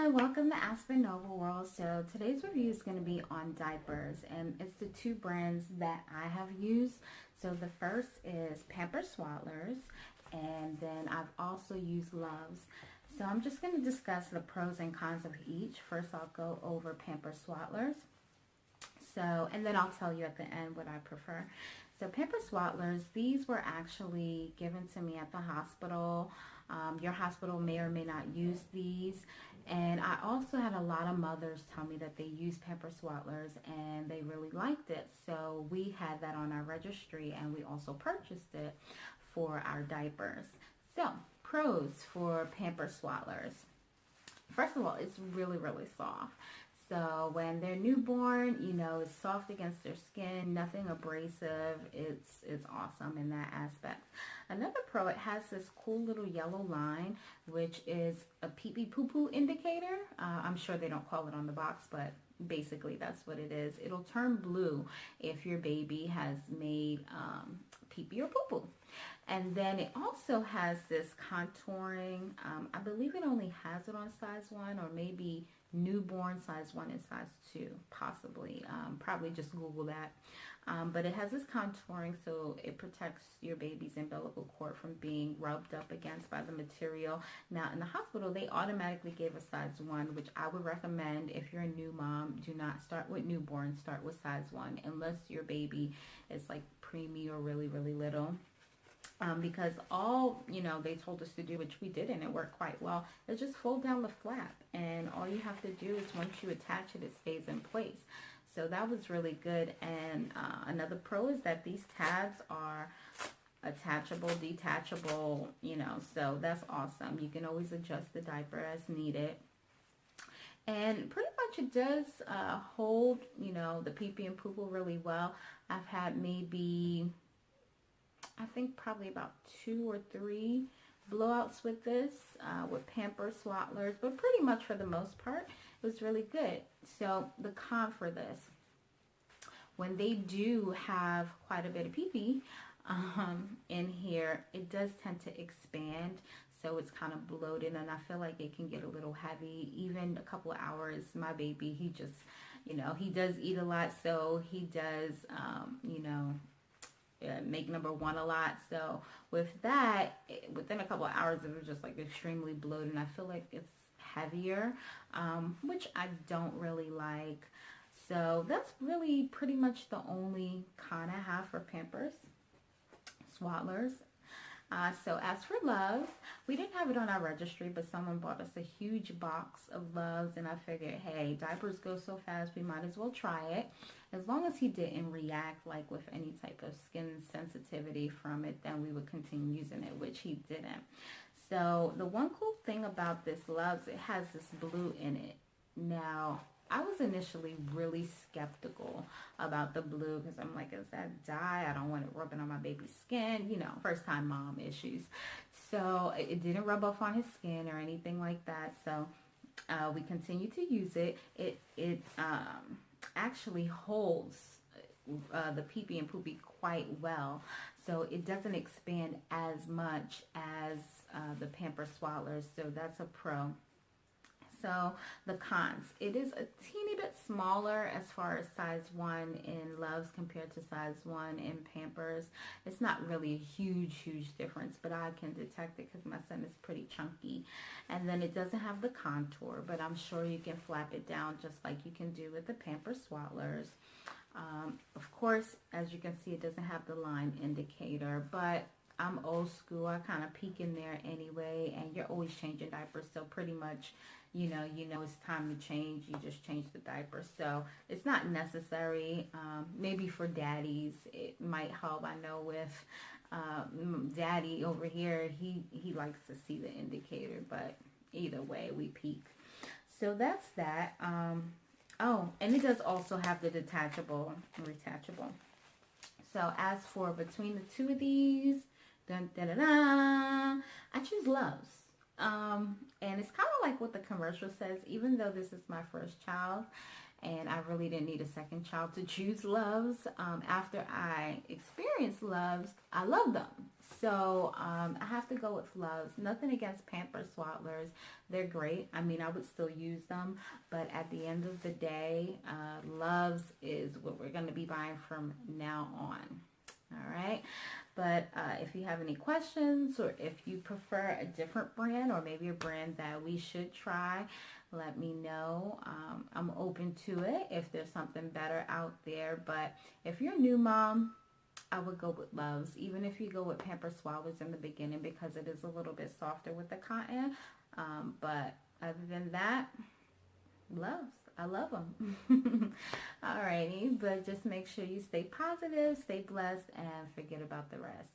everyone, welcome to Aspen Nova World. So today's review is going to be on diapers, and it's the two brands that I have used. So the first is Pampers Swaddlers, and then I've also used Luvs. So I'm just going to discuss the pros and cons of each. First, I'll go over Pampers Swaddlers. So, and then I'll tell you at the end what I prefer. So Pampers Swaddlers, these were actually given to me at the hospital. Your hospital may or may not use these. And I also had a lot of mothers tell me that they use Pampers Swaddlers and they really liked it. So we had that on our registry, and we also purchased it for our diapers. So pros for Pampers Swaddlers. First of all, it's really, really soft. So when they're newborn, you know, it's soft against their skin, nothing abrasive. It's awesome in that aspect. Another pro, it has this cool little yellow line, which is a pee-pee poo-poo indicator. I'm sure they don't call it on the box, but basically that's what it is. It'll turn blue if your baby has made pee-pee or poo-poo. And then it also has this contouring. I believe it only has it on size 1, or maybe newborn size 1 and size 2, possibly. Probably just Google that. But it has this contouring, so it protects your baby's umbilical cord from being rubbed up against by the material. Now, in the hospital, they automatically gave a size 1, which I would recommend if you're a new mom. Do not start with newborn. Start with size 1, unless your baby is like preemie or really, really little. Because all, you know, they told us to do, which we did, and it worked quite well, is just fold down the flap. And all you have to do is once you attach it, it stays in place. So that was really good. And another pro is that these tabs are attachable, detachable, you know, so that's awesome. You can always adjust the diaper as needed. And pretty much it does hold, you know, the pee-pee and poo-poo really well. I've had maybe, I think probably about 2 or 3 blowouts with this, with Pampers Swaddlers, but pretty much for the most part, it was really good. So the con for this, when they do have quite a bit of pee-pee in here, it does tend to expand. So it's kind of bloated, and I feel like it can get a little heavy. Even a couple of hours, my baby, he just, you know, he does eat a lot, so he does, you know, make number 1 a lot. So with that, within a couple of hours, it was just like extremely bloated, and I feel like it's heavier, which I don't really like. So that's really pretty much the only con I have for Pampers Swaddlers. So as for Luvs, we didn't have it on our registry, but someone bought us a huge box of Luvs, and I figured, hey, diapers go so fast, we might as well try it. As long as he didn't react like with any type of skin sensitivity from it, then we would continue using it, which he didn't. So the one cool thing about this Luvs, it has this blue in it. Now, I was initially really skeptical about the blue because I'm like, is that dye? I don't want it rubbing on my baby's skin, you know, first time mom issues. So it didn't rub off on his skin or anything like that. So we continue to use it. It actually holds the pee-pee and poopy quite well. So it doesn't expand as much as the Pampers Swaddlers. So that's a pro. So the cons, it is a teeny bit smaller as far as size 1 in Luvs compared to size 1 in Pampers. It's not really a huge difference, but I can detect it because my son is pretty chunky. And then it doesn't have the contour, but I'm sure you can flap it down just like you can do with the Pampers Swaddlers. Of course, as you can see, it doesn't have the line indicator, but I'm old school. I kind of peek in there anyway, and you're always changing diapers, so pretty much, you know it's time to change. You just change the diaper, so it's not necessary. Maybe for daddies, it might help. I know with daddy over here, he likes to see the indicator, but either way, we peek. So that's that. Oh, and it does also have the detachable and retachable. So as for between the two of these, dun, dun, dun, dun, I choose Luvs. And it's kind of like what the commercial says, even though this is my first child and I really didn't need a second child to choose Luvs. After I experienced Luvs, I love them. So I have to go with Luvs. Nothing against Pampers Swaddlers. They're great. I mean, I would still use them. But at the end of the day, Luvs is what we're going to be buying from now on. All right. But if you have any questions or if you prefer a different brand or maybe a brand that we should try, let me know. I'm open to it if there's something better out there. But if you're a new mom, I would go with Luvs, even if you go with Pampers Swaddlers in the beginning because it is a little bit softer with the cotton. But other than that, Luvs. I love them. Alrighty, but just make sure you stay positive, stay blessed, and forget about the rest.